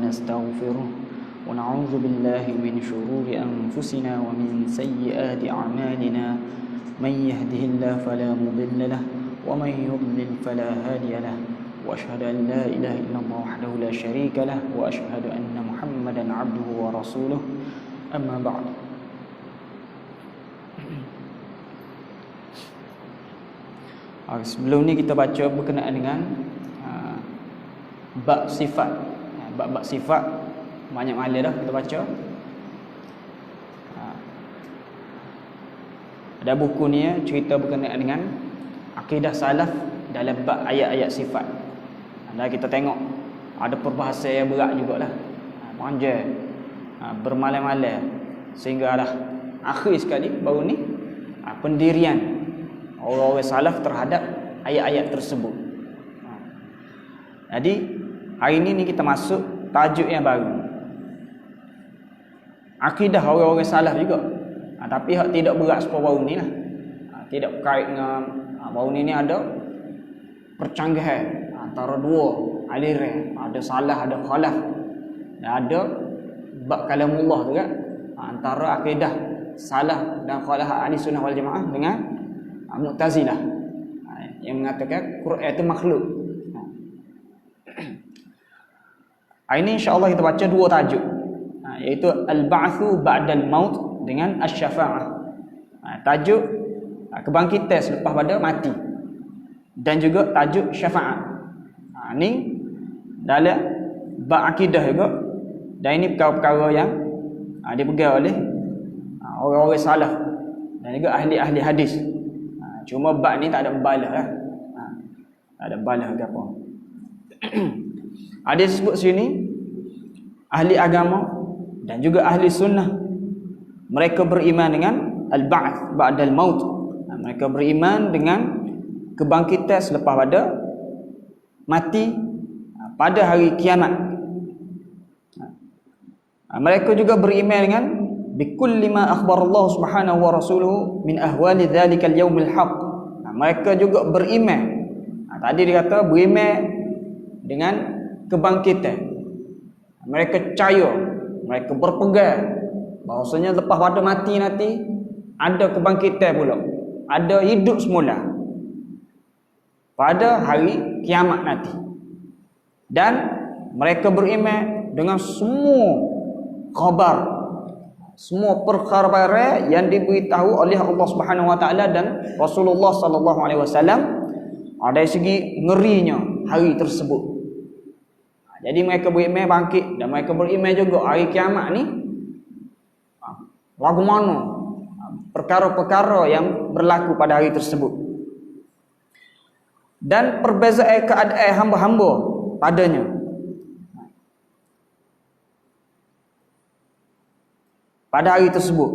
ونستغفره ونعوذ بالله من شرور أنفسنا ومن سيئات أعمالنا من يهده الله فلا مضل له ومن يضلل فلا هادي له وأشهد أن لا إله إلا الله وحده لا شريك له وأشهد أن محمدا عبده ورسوله أما بعد. Sebelum ni kita baca berkenaan dengan bab sifat. Bab sifat banyak malah dah kita baca. Ada buku ni cerita berkenaan dengan akidah salaf dalam bab ayat-ayat sifat. Dan kita tengok ada perbahasan yang berat jugalah. Panjang. Bermalam-malam sehinggalah akhir sekali baru ni pendirian orang-orang salaf terhadap ayat-ayat tersebut. Jadi hari ini kita masuk tajuk yang baru. Akidah orang-orang salaf juga. Tapi hak tidak berat seperti baru ni lah. Tidak berkait dengan baru ni ada percanggahan antara dua aliran. Ada salah, ada khalaf. Dan ada bab kalamullah juga. Antara akidah salah dan khalaf ahli sunnah wal jamaah dengan Mu'tazilah yang mengatakan Quran itu makhluk. Hari ini insya-Allah kita baca dua tajuk, iaitu al-ba'tsu ba'dal maut dengan asy-syafa'ah. Tajuk kebangkitan selepas pada mati dan juga tajuk syafaat. Ini dalam bab akidah juga, dan ini perkara-perkara yang dipegang oleh orang-orang salaf dan juga ahli-ahli hadis. Cuma bab ni tak ada membalah lah. Tak ada membalah ke apa. Ada sebut sini ahli agama dan juga ahli sunnah, mereka beriman dengan al-ba'ts ba'dal maut. Mereka beriman dengan kebangkitan selepas pada mati pada hari kiamat. Mereka juga beriman dengan bikulli ma akhbarallahu subhanahu wa rasuluhu min ahwali dhalikal yaumil haq. Mereka juga beriman. Tadi dia kata beriman dengan kebangkitan. Mereka percaya, mereka berpegang bahawasanya lepas pada mati nanti ada kebangkitan pula, ada hidup semula pada hari kiamat nanti. Dan mereka beriman dengan semua khabar, semua perkara yang diberitahu oleh Allah Subhanahu wa taala dan Rasulullah sallallahu alaihi wasallam, ada segi ngerinya hari tersebut. Jadi mereka beriman bangkit, dan mereka beriman juga hari kiamat ni lagu mana perkara-perkara yang berlaku pada hari tersebut, dan perbezaan keadaan hamba-hamba padanya. Pada hari tersebut,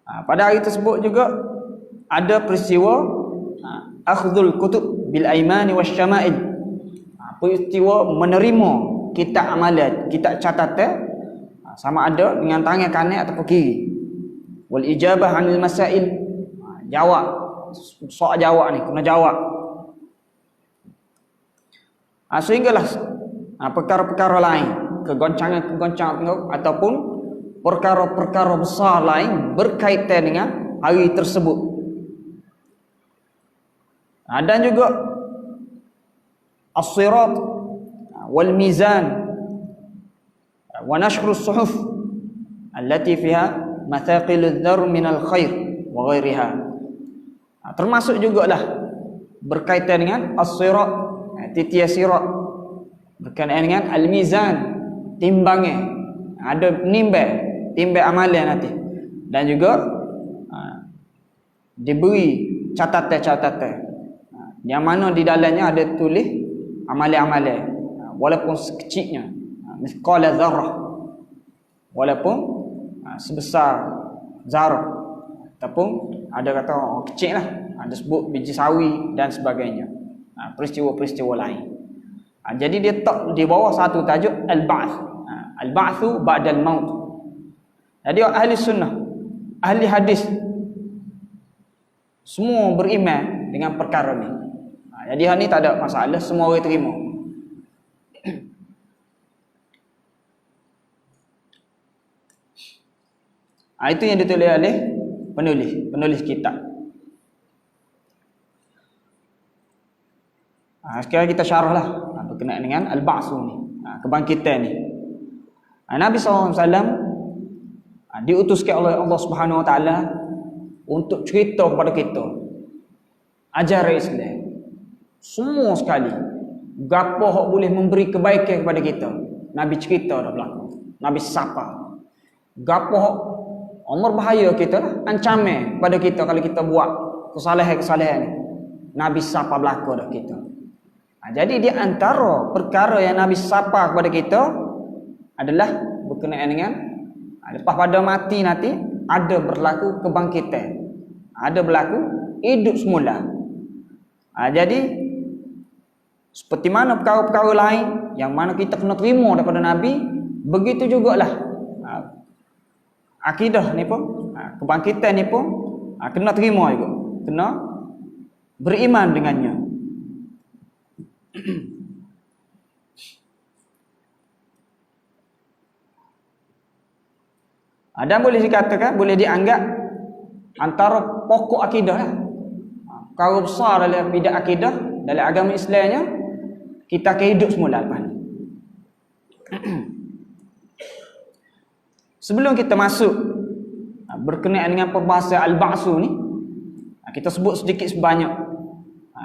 pada hari tersebut juga ada peristiwa akhdhul kutub bil aimani wasyama'il, peristiwa menerima kitab amalan, kitab catatan, sama ada dengan tangan kanan atau kiri. Wal ijabah 'anil masail, jawab soal jawab ni kena jawab. Sehinggalah perkara-perkara lain, kegoncangan-kegoncangan ataupun perkara-perkara besar lain berkaitan dengan hari tersebut. Dan juga as-sirat wal mizan wa nashr as-suhuf allati fiha mathaqil adh-dhar min al-khair wa ghairiha. Termasuk jugalah berkaitan dengan as-sirat, titian sirat, berkaitan dengan al-mizan, timbangan, ada timbang amalan nanti, dan juga diberi catatan-catatan yang mana di dalamnya ada tulis amalan-amalan walaupun sekecilnya, mithqala dzarrah, walaupun sebesar zarah, ataupun ada kata kecil lah, ada sebut biji sawi dan sebagainya, peristiwa-peristiwa lain. Jadi dia tak di bawah satu tajuk al-ba'ts, al-ba'tsu ba'dal maut. Jadi ahli sunnah, ahli hadis semua beriman dengan perkara ni. Jadi hal ni tak ada masalah, semua orang terima. Itu yang ditulis oleh penulis kitab. Sekarang kita syarahlah berkenaan dengan al-ba'su ni, kebangkitan ni. Nabi SAW diutuskan oleh Allah Subhanahu Wa Taala untuk cerita kepada kita ajaran Islam semua sekali. Gapo hak boleh memberi kebaikan kepada kita, Nabi cerita dah berlaku. Nabi sapa. Gapo hak umur bahaya kita lah, ancaman pada kita kalau kita buat kesalahan-kesalahan ni, Nabi sapa berlaku dah kita. Jadi di antara perkara yang Nabi sapa kepada kita adalah berkenaan dengan lepas pada mati nanti ada berlaku kebangkitan, ada berlaku hidup semula. Jadi seperti mana perkara-perkara lain yang mana kita kena terima daripada Nabi, begitu jugalah akidah ni pun, kebangkitan ni pun kena terima juga, kena beriman dengannya. Dan boleh dikatakan, boleh dianggap antara pokok akidah lah. Perkara besar dalam bidang akidah, dalam agama Islamnya, kita akan hidup semula lepas ni. Sebelum kita masuk berkenaan dengan perbahasan al-ba'su ni, kita sebut sedikit sebanyak.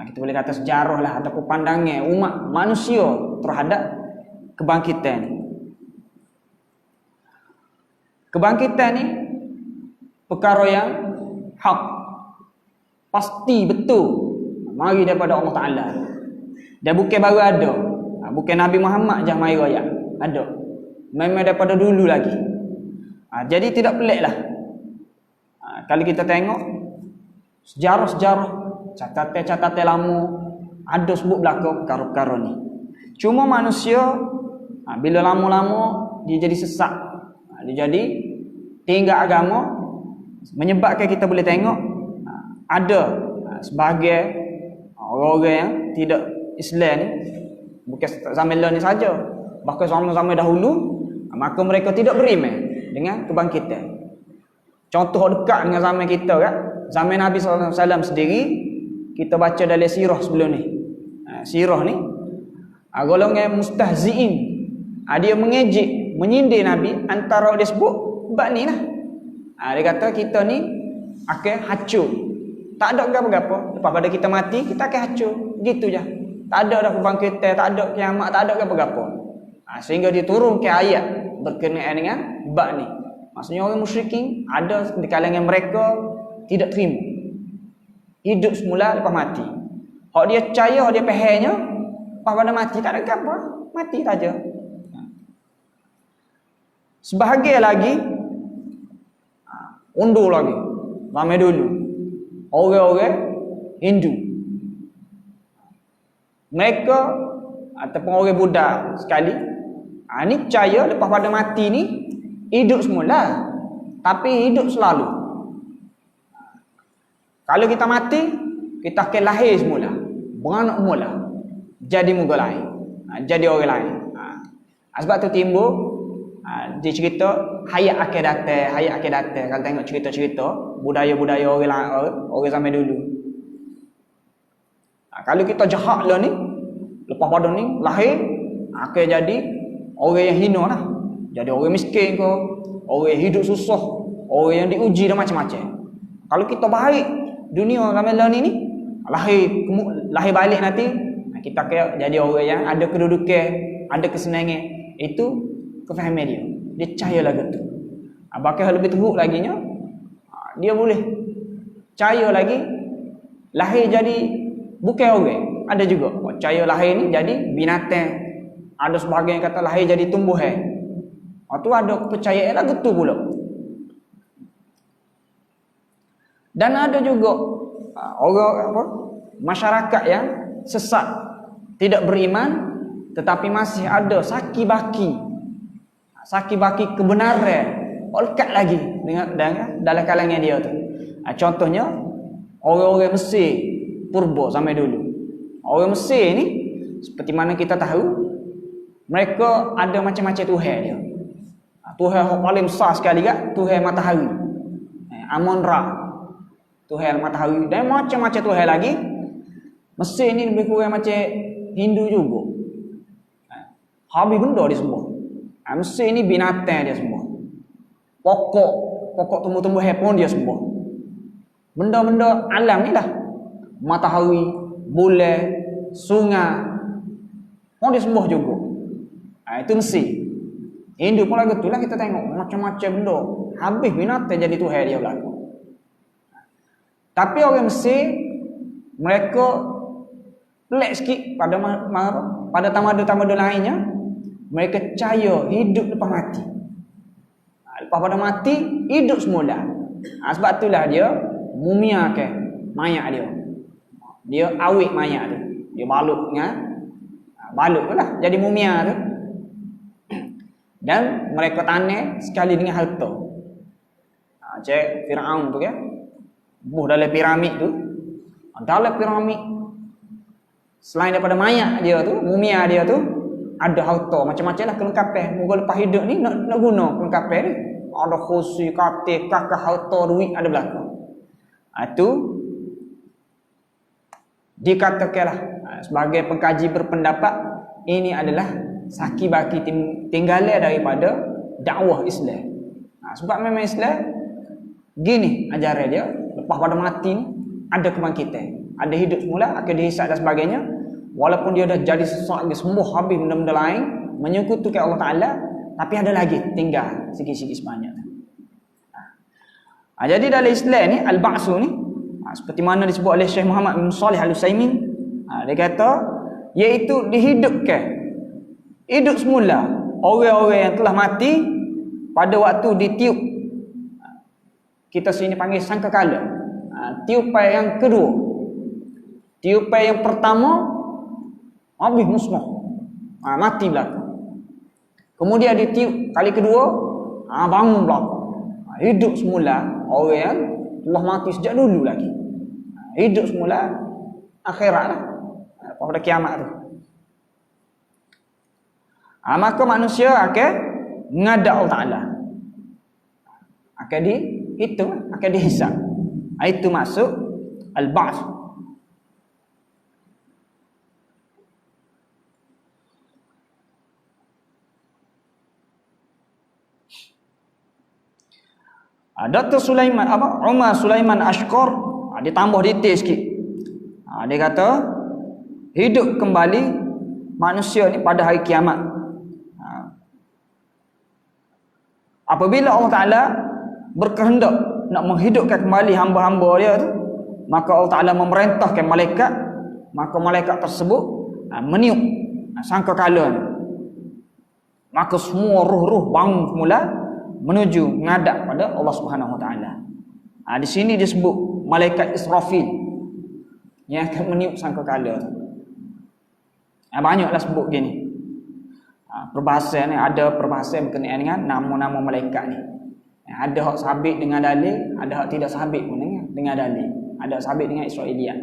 Kita boleh kata sejarah lah ataupun pandangan umat manusia terhadap kebangkitan ni. Kebangkitan ni perkara yang hak, pasti betul mari daripada Allah Ta'ala. Dan bukan baru ada, bukan Nabi Muhammad je mari raya, ada memang daripada dulu lagi. Jadi tidak pelik lah kalau kita tengok sejarah-sejarah, catatan-catatan lama, ada sebut belakang perkara-perkara ni. Cuma manusia bila lama-lama dia jadi sesat, dia jadi tinggal agama, menyebabkan kita boleh tengok ada sebahagian orang-orang yang tidak Islam ni, bukan zaman ni saja, bahkan zaman-zaman dahulu, maka mereka tidak beriman dengan kebangkitan. Contoh dekat dengan zaman kita kan, zaman Nabi SAW sendiri, kita baca dalam sirah sebelum ni. Sirah ni golongan mustahzi'in, dia mengejek, menyindir Nabi, antara dia sebut bab ni lah. Dia kata kita ni akan hancur, tak ada apa-apa, lepas pada kita mati kita akan hancur, gitu je. Tak ada dah kebangkitan, tak ada kiamat, tak ada apa-apa. Sehingga diturunkan ayat berkenaan dengan bab ni. Maksudnya orang musyrikin ada di kalangan mereka tidak terima hidup semula lepas mati. Hak dia percaya, hak dia fahamnya, lepas pada mati tak ada apa, mati saja. Sebahagian lagi undur lagi, ramai dulu orang-orang Hindu, mereka ataupun orang Buddha sekali, ni percaya lepas pada mati ni hidup semula, tapi hidup selalu. Kalau kita mati, kita akan lahir semula, beranak semula, jadi muka lain, jadi orang lain. Sebab tu timbul dia cerita hayat akan datang. Kalau tengok cerita-cerita budaya-budaya orang zaman dulu, kalau kita jahat lah ni, lepas pada ni lahir akan jadi orang yang hina lah, jadi orang miskin ke, orang yang hidup susah, orang yang diuji dan macam-macam. Kalau kita baik dunia zaman ni lahir balik nanti, kita akan jadi orang yang ada kedudukan, ada kesenangan. Itu kefahaman dia, dia percaya lagu tu. Bahkan lebih teruk lagi nya, dia boleh percaya lagi lahir jadi bukan orang. Ada juga percaya lahir ni jadi binatang, ada sebahagian kata lahir jadi tumbuhan. Tu ada kepercayaan lagu tu pula. Dan ada juga masyarakat yang sesat, tidak beriman, tetapi masih ada saki baki kebenaran lekat lagi dengan dalam kalangan dia tu. Contohnya orang-orang Mesir purba zaman dulu. Orang Mesir ni seperti mana kita tahu, mereka ada macam-macam tuhan dia. Tuhan yang paling besar sekali kan, Tuhan matahari. Amon-Ra, Tuhan matahari, dan macam-macam Tuhan lagi. Mesir ni lebih kurang macam Hindu juga. Habis benda dia semua. Mesir ni binatang dia semua. Pokok tumbuh-tumbuhan pun dia semua. Benda-benda alam ni lah. Matahari, bulan, sungai, pun dia semua juga. Itu Mesir. Hindu pun lagu tu lah, kita tengok macam-macam benda. Habis binatang jadi Tuhan dia berlaku. Tapi orang Mesir, mereka pelik sikit pada tamadun-tamadun lainnya. Mereka percaya hidup lepas mati. Lepas pada mati, hidup semula. Sebab itulah dia mumiakan mayat dia. Dia awet mayat tu. Dia balut dengan balut tu lah, jadi mumia tu. Dan mereka tanam sekali dengan harta. Cek Firaun tu kan, buh dalam piramid tu. Dalam piramid, selain daripada mayat dia tu, mumia dia tu, ada harta macam-macam lah kelengkapan. Moga lepas hidup ni nak guna kelengkapan ni. Ada kursi, katil, kakak, harta, duit ada belakang. Itu dikatakanlah sebagai pengkaji berpendapat ini adalah saki baki tinggalan daripada dakwah Islam. Sebab memang Islam gini ajaran dia, lepas pada mati ni ada kebangkitan, ada hidup semula, akan dihisab dan sebagainya. Walaupun dia dah jadi sesuatu lagi, sembuh habis benda-benda lain, menyekutukan Allah Ta'ala, tapi ada lagi tinggal sikit-sikit sebanyak. Jadi dalam Islam ni al-ba'su ni, seperti mana disebut oleh Syekh Muhammad bin Shalih Al-Utsaimin, dia kata iaitu dihidupkan hidup semula orang-orang yang telah mati pada waktu ditiup, kita sini panggil sangkakala. Tiupan yang kedua, tiupan yang pertama habis musnah, mati belakang. Kemudian ditiup kali kedua, bangun belakang, hidup semula orang yang telah mati sejak dulu lagi. Hidup semula akhirat lah, pada kiamat tu. Maka manusia akan menghadap Allah Ta'ala, akan dihisab. Itu masuk al-ba'ts. Dr. Sulaiman Umar Sulaiman Ashqar, dia tambah detail sikit. Dia kata hidup kembali manusia ni pada hari kiamat. Apabila Allah Ta'ala berkehendak nak menghidupkan kembali hamba-hamba dia tu, maka Allah Ta'ala memerintahkan malaikat, maka malaikat tersebut meniup sangkakala ni. Maka semua ruh-ruh bangun semula menuju menghadap pada Allah Subhanahu Wa Ta'ala. Di sini disebut malaikat Israfil yang akan meniup sangkakala tu. Banyaklah sebut gini. Perbahasan ni, ada perbahasan berkenaan dengan nama-nama malaikat ni. Ada hak sabit dengan dalil, ada hak tidak sabit pun dengan dalil. Ada hak sabit dengan Israiliyat.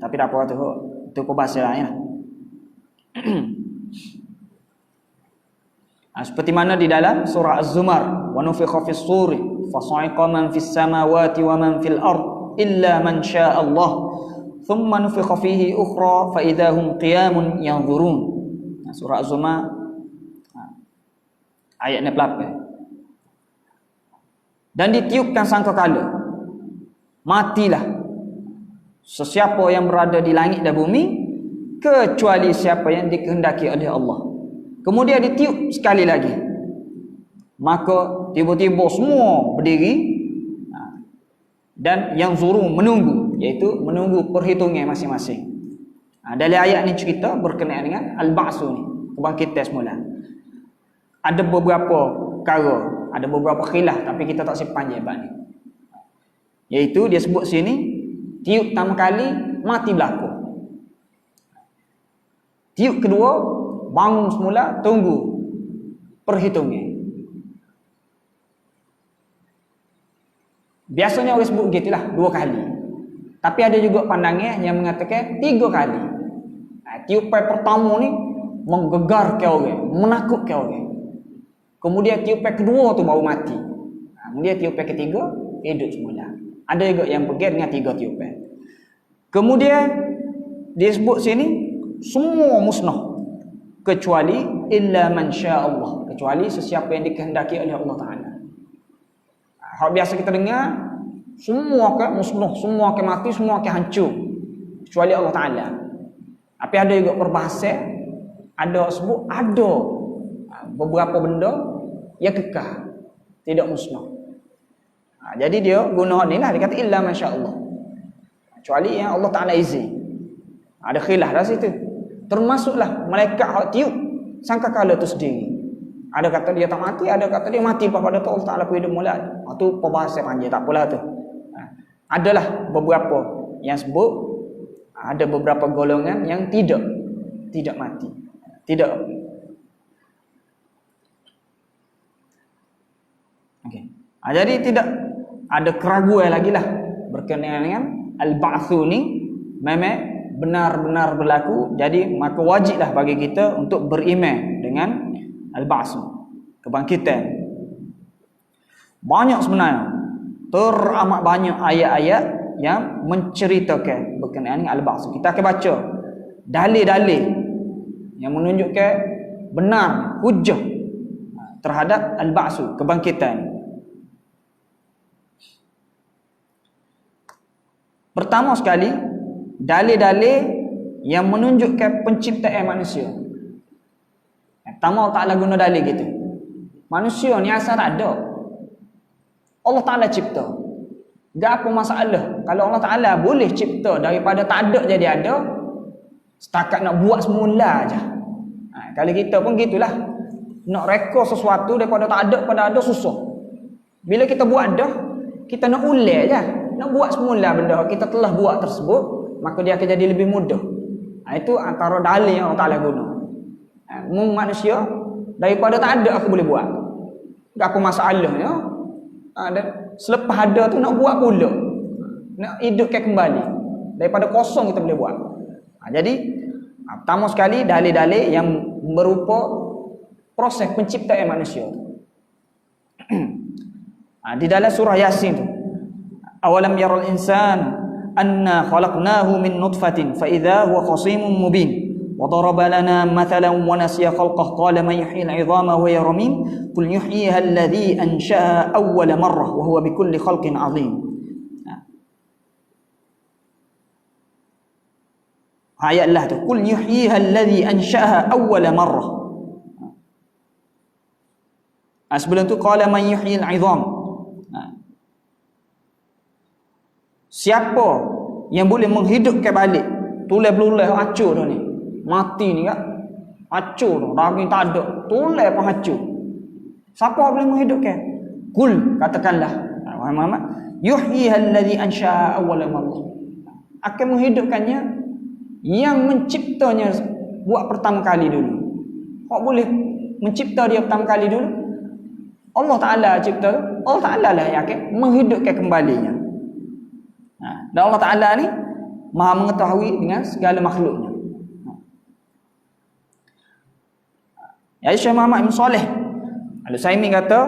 Tapi tak apa tu, itu perbahasan lain lah. Seperti mana di dalam surah Az-Zumar, wa nufikha fis suri fa sa'iqa man fis samawati wa man fil ard illa man syaa Allah thumma nufikha fihi ukhra fa idahum qiyamun yanzurun. Surah Az-Zumar ayat 68. Dan ditiupkan sangkakala, matilah sesiapa yang berada di langit dan bumi kecuali siapa yang dikehendaki oleh Allah. Kemudian ditiup sekali lagi, maka tiba-tiba semua berdiri dan yang zuru menunggu, iaitu menunggu perhitungan masing-masing. Dalam ayat ni cerita berkenaan dengan al-ba'su ni, kebangkitan semula. Ada beberapa perkara, ada beberapa khilaf, tapi kita tak simpan je bab ni. Iaitu dia sebut sini tiup pertama kali mati berlaku. Tiup kedua bangun semula, tunggu perhitungan. Biasanya orang sebut gitulah 2 kali. Tapi ada juga pandangan yang mengatakan 3 kali. Tiupan pertama ni menggegarkan orang, menakutkan orang. Kemudian tiupan kedua tu baru mati. Kemudian tiupan ketiga hidup semula. Ada juga yang pergi dengan 3 tiupan. Kemudian disebut sini semua musnah kecuali illa man syaa Allah, kecuali sesiapa yang dikehendaki oleh Allah Taala. Hak biasa kita dengar semua ke musnah, semua ke mati, semua ke hancur kecuali Allah Taala. Tapi ada juga perbahasan, ada sebut ada beberapa benda yang kekal, tidak musnah. Jadi dia guna ni lah, dia kata illa man syaa Allah, kecuali yang Allah Taala izin. Ada khilaf dah situ. Termasuklah malaikat hak tiup sangkakala tu sendiri. Ada kata dia tak mati, ada kata dia mati pada tu Allah Taala hidup mula. Itu perbahasan panjang, tak apalah tu. Adalah beberapa yang sebut, ada beberapa golongan yang tidak mati. Tidak. Okey. Jadi tidak ada keraguan lagi lah berkenaan dengan al-ba'tsu ni memang benar-benar berlaku. Jadi maka wajiblah bagi kita untuk beriman dengan al-ba'tsu, kebangkitan. Banyak sebenarnya, teramat banyak ayat-ayat yang menceritakan berkenaan dengan al-ba'tsu. Kita akan baca dalil-dalil yang menunjukkan benar hujah terhadap al-ba'tsu, kebangkitan. Pertama sekali, dalil-dalil yang menunjukkan penciptaan manusia. Pertama Allah Ta'ala guna dalil gitu. Manusia ni asal tak ada, Allah Ta'ala cipta. Tak apa masalah kalau Allah Ta'ala boleh cipta daripada tak ada jadi ada, setakat nak buat semula aja. Kalau kita pun gitulah, nak rekod sesuatu daripada tak ada pada ada susah. Bila kita buat dah, kita nak ulang je, nak buat semula benda kita telah buat tersebut, maka dia akan jadi lebih mudah. Itu antara dalil yang Allah Ta'ala guna. Manusia daripada tak ada aku boleh buat, tak apa masalahnya. Dan selepas ada tu nak buat pula, nak hidupkan kembali. Daripada kosong kita boleh buat. Jadi pertama sekali dalil-dalil yang berupa proses penciptaan manusia. Di dalam surah Yasin tu, awalam yaral insan anna khalaqnahu min nutfatin fa idza huwa khasimun mubin wa daraba lana mathalan wa nasiya khalqah qala man yuhyil 'idhama wa hiya ramim qul yuhyiha alladhi ansha'aha awwala marrah wa huwa bikulli khalqin 'azim. Ayat Allah tu, qul yuhyiha alladhi ansha'aha awwala marrah. Sebelum tu qala man yuhyil 'idham. Siapa yang boleh menghidupkan balik tulang belulang hancur dah ni, mati ni kan, hancur dah, daging tak ada, tulang pun hancur. Siapa boleh menghidupkan? Kul, katakanlah wahai Muhammad, yuhyiha alladhi ansha'a awwala marrah, akan menghidupkannya yang menciptanya buat pertama kali dulu. Kok boleh mencipta dia pertama kali dulu? Allah Ta'ala cipta, Allah Ta'ala lah yang akan menghidupkan kembalinya. Dan Allah Ta'ala ni maha mengetahui dengan segala makhluknya. Ya, Syekh Muhammad Ibn Saleh Al-Utsaimin kata,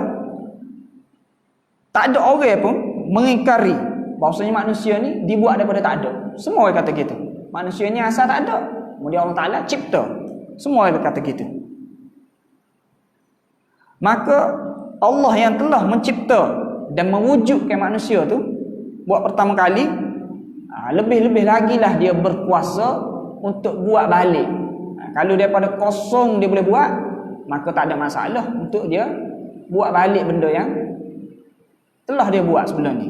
tak ada orang pun mengingkari bahawasanya manusia ni dibuat daripada tak ada. Semua orang kata gitu. Manusia ni asal tak ada, kemudian Allah Ta'ala cipta. Semua orang kata gitu. Maka Allah yang telah mencipta dan mewujudkan manusia tu buat pertama kali, lebih-lebih lagi lah dia berkuasa untuk buat balik. Kalau daripada kosong dia boleh buat, maka tak ada masalah untuk dia buat balik benda yang telah dia buat sebelum ni.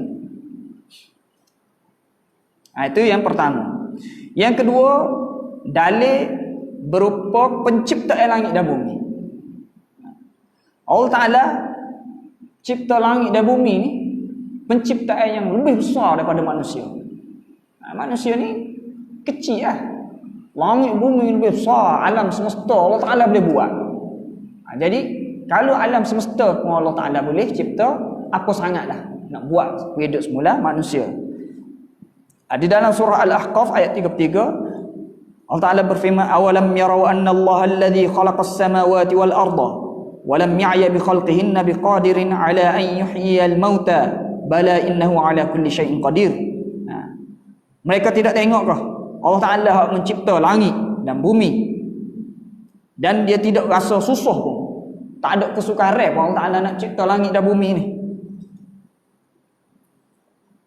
Itu yang pertama. Yang kedua, dalil berupa penciptaan langit dan bumi. Allah Ta'ala cipta langit dan bumi ni penciptaan yang lebih besar daripada manusia. Manusia ni kecil lah. Langit bumi lebih besar, alam semesta Allah Ta'ala boleh buat. Jadi kalau alam semesta pun Allah Ta'ala boleh cipta, apa sangatlah nak buat hidup semula manusia. Di dalam surah Al-Ahqaf ayat 33, Allah Ta'ala berfirman, awalam yarau anna Allah alladhi khalaqas samawati wal arda walam ya'ya bi khalqihinna biqadirin ala an yuhyiyal mauta bala innahu ala kulli syai'in qadir. Mereka tidak tengok kah Allah Ta'ala hak mencipta langit dan bumi, dan dia tidak rasa susah pun, tak ada kesukaran pun Allah Ta'ala nak cipta langit dan bumi ni.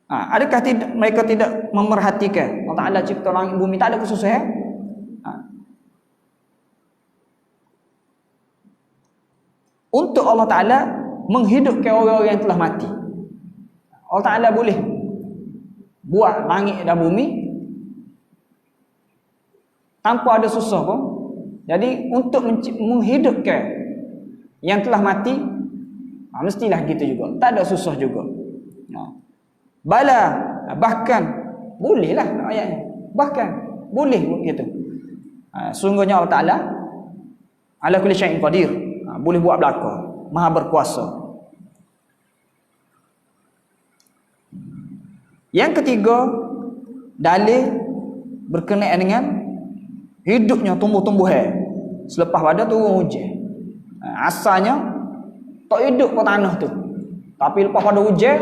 Adakah mereka tidak memerhatikan Allah Ta'ala cipta langit bumi, tak ada kesusahan? Untuk Allah Ta'ala menghidupkan orang-orang yang telah mati, Allah Ta'ala boleh buat langit dan bumi tanpa ada susah pun. Jadi untuk menghidupkan yang telah mati, mestilah gitu juga, tak ada susah juga. Bala, bahkan bolehlah ayatnya, bahkan boleh gitu. Sungguhnya Allah Ta'ala ala kulli syai'in qadir, boleh buat belaka, maha berkuasa. Yang ketiga, dalil berkenaan dengan hidupnya tumbuh-tumbuhan selepas pada turun hujan. Asalnya tak hidup ke tanah tu, tapi lepas pada hujan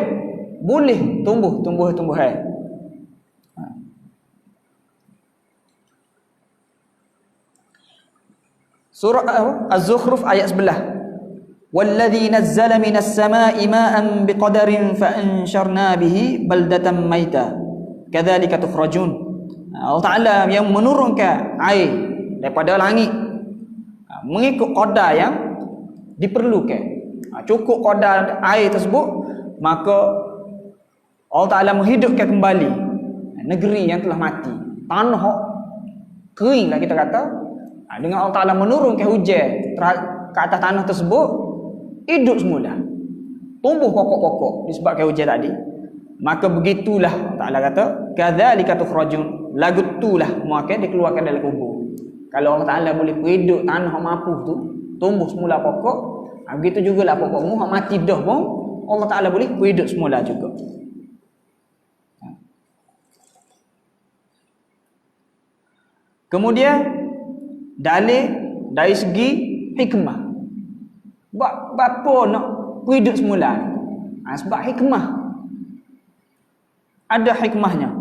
boleh tumbuh-tumbuhan. Surah Az-Zukhruf ayat 11. Walladzi nazzala minas samaa'i maa'an biqadarin fa ansharna bihi baldatan maita kadzalika tukhrajun. Allah Ta'ala yang menurunkan air daripada langit mengikut qadar yang diperlukan. Cukup qadar air tersebut, maka Allah Ta'ala menghidupkan kembali negeri yang telah mati, tanah kering lah kita kata. Dengan Allah Ta'ala menurunkan hujan ke atas tanah tersebut, hidup semula, tumbuh pokok-pokok disebabkan hujan tadi. Maka begitulah Allah Ta'ala kata, kadzalika tukhrajun, lagu itulah maka dikeluarkan dari kubur. Kalau Allah Ta'ala boleh hidup tanah mampu tu, tumbuh semula pokok, begitu jugalah pokokmu hak mati dah pun Allah Ta'ala boleh hidup semula juga. Kemudian dalil dari segi hikmah. Bapa nak hidup semula ni? Sebab hikmah. Ada hikmahnya.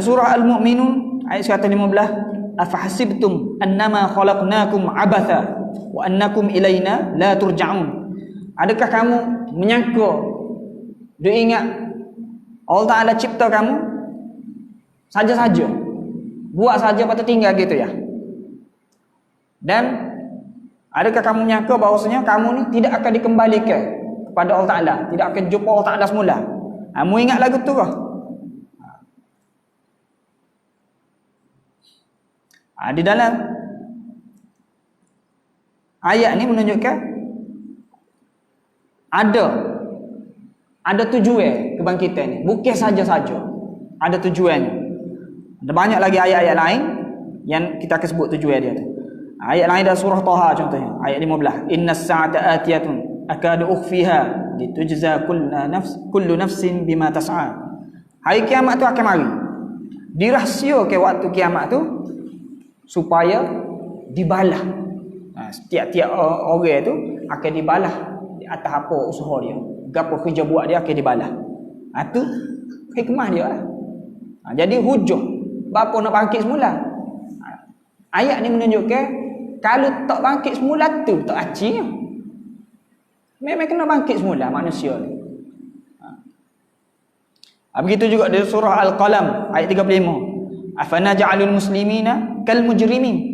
Surah Al-Mu'minun ayat 115. Afahasibtum annama khalaqnakum abatha wa annakum ilaina la turja'un. Adakah kamu menyangka, dia ingat Allah Ta'ala cipta kamu saja-saja, buat saja patut tinggal gitu ya? Dan adakah kamu menyangka bahawasanya kamu ni tidak akan dikembalikan kepada Allah Ta'ala, tidak akan jumpa Allah Ta'ala semula? Kamu ingat lagu tu kah? Di dalam ayat ni menunjukkan ada tujuan kebangkitan ni, bukan saja-saja, ada tujuannya. Ada banyak lagi ayat-ayat lain yang kita akan sebut tujuan dia tu. Ayat lain dalam surah Taha contohnya, ayat 15. Innas sa'ata atiyatun akadu ukhfiha litujza kullu nafsin bima tas'a. Hari kiamat tu akan mari. Dirahsiakan waktu kiamat tu supaya dibalah. Setiap-tiap orang tu akan dibalah di atas apa usaha dia, gapo kerja buat dia akan dibalah. Itu hikmah dia lah. Jadi hujung bapa nak bangkit semula. Ayat ni menunjukkan kalau tak bangkit semula tu tak aci. Memang kena bangkit semula manusia ni. Begitu juga di surah Al-Qalam ayat 35. Afana ja'alul muslimina kal mujrimin.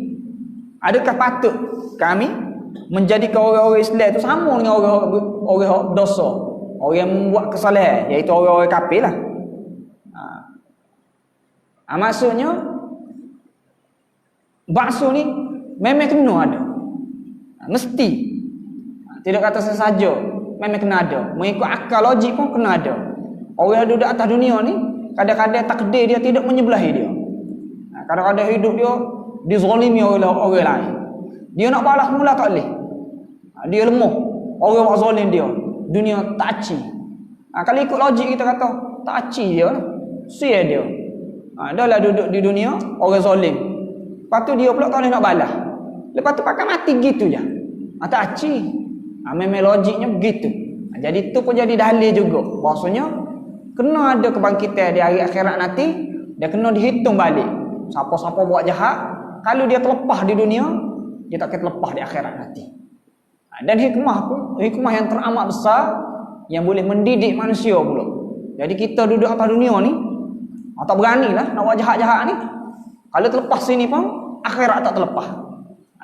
Adakah patut kami menjadikan orang-orang Islam itu sama dengan orang-orang dosa, orang yang membuat kesalahan, iaitu orang-orang kafir lah. Maksudnya bakso ni memang kena ada, mesti, tidak kata sesaja, memang kena ada. Mengikut akal logik pun kena ada. Orang yang duduk atas dunia ni kadang-kadang takdir dia tidak menyebelahi dia. Kadang-kadang hidup dia dizalimi oleh orang lain. Dia nak balas mula tak boleh. Dia lemah. Orang buat zalim dia, dunia tak aci. Kalau ikut logik kita kata tak aci dia lah, sia dia. Dah lah duduk di dunia orang zalim, lepas tu dia pula tak boleh nak balas, lepas tu pakai mati gitu je. Tak aci. Memang logiknya begitu. Jadi itu pun jadi dalil juga bahwasanya kena ada kebangkitan di hari akhirat nanti, dia kena dihitung balik. Siapa-siapa buat jahat, kalau dia terlepas di dunia, dia tak akan terlepas di akhirat nanti. Dan hikmah pun, hikmah yang teramat besar yang boleh mendidik manusia pula. Jadi kita duduk atas dunia ni, tak beranilah nak buat jahat-jahat ni. Kalau terlepas sini pun, akhirat tak terlepas.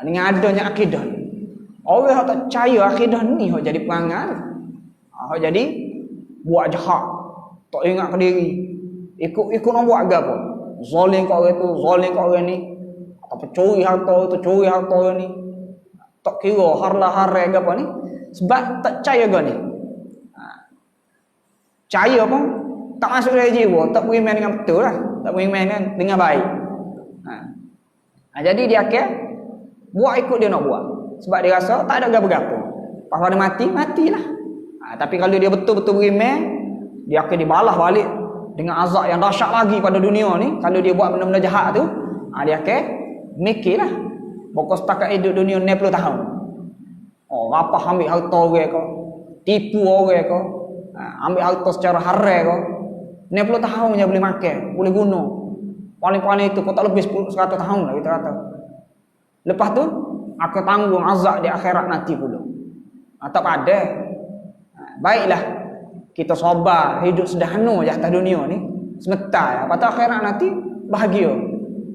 Dengan adanya akidah ni. Orang yang tak percaya akidah ni, yang jadi perangai. Yang jadi buat jahat. Tak ingat ke diri. Ikut nak buat apa? Zalim kat orang tu, zalim kat orang ni. Atau curi harta tu, curi harta orang ni. Tak kira harla-harai ke apa ni. Sebab tak percaya ke ni. Percaya pun tak masuk dari jiwa. Tak beriman dengan betul lah. Tak beriman dengan baik. Jadi dia akan buat ikut dia nak buat. Sebab dia rasa tak ada apa-apa. Pas pada matilah. Tapi kalau dia betul-betul beriman, dia akan dibalas balik dengan azab yang dahsyat lagi pada dunia ni. Kalau dia buat benda-benda jahat tu, dia akan mikirlah. Pokok setakat hidup dunia 60 tahun. Apa ambil harta orang kau, tipu orang kau, ambil harta secara haram kau. 60 tahun je boleh makan, boleh guna. Paling-paling itu kau tak lebih 100 tahun lah kita kata. Lepas tu akan tanggung azab di akhirat nanti pula. Tak pada. Baiklah kita sabar hidup sederhana je atas dunia ni sebentar. Lepas tu akhirat nanti bahagia.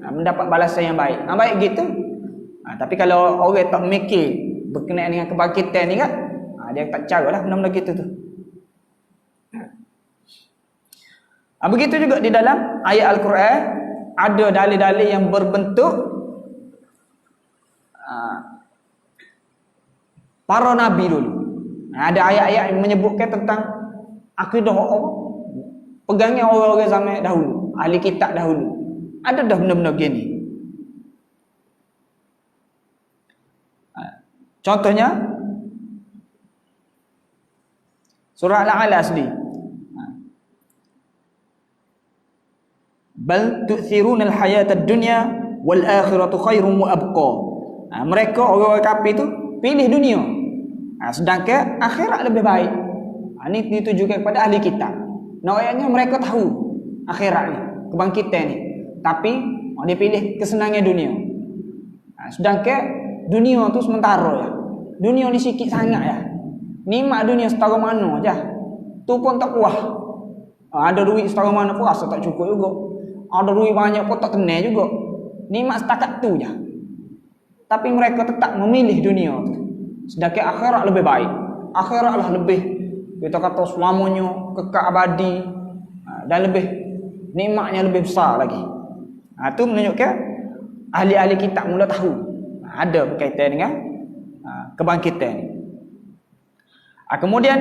Mendapat balasan yang baik. Baik gitu. Tapi kalau orang tak mikir berkenaan dengan kebangkitan ni kan, dia tak caralah benda-benda gitu tu. Begitu juga di dalam ayat Al-Quran ada dalil-dalil yang berbentuk para nabi dulu. Ada ayat-ayat yang menyebutkan tentang akidah Allah, pegangnya orang-orang zaman dahulu, ahli kitab dahulu. Ada dah benda-benda begini. Contohnya surah Al-A'la sendiri. Bal tu'thiruna al-hayata ad-dunya wal akhiratu khairum wa abqa. Mereka orang-orang kafir tu pilih dunia. Sedangkan akhirat lebih baik. Ini ditujukan kepada ahli kitab. Ayatnya mereka tahu akhirat ni, kebangkitan ni. Tapi dia pilih kesenangan dunia. Sedangkan dunia tu sementara ya. Dunia ni sikit sangat ya. Nikmat dunia setara mana je. Tu pun tak puas. Ada duit setara mana pun rasa tak cukup juga. Ada duit banyak pun tak tenang juga. Nikmat setakat tu je. Tapi mereka tetap memilih dunia tu. Sedangkan akhirat lebih baik. Akhiratlah lebih, kita kata selamanya, kekal abadi, dan lebih nikmatnya lebih besar lagi. Itu menunjukkan ahli-ahli kitab mula tahu ada berkaitan dengan kebangkitan. Kemudian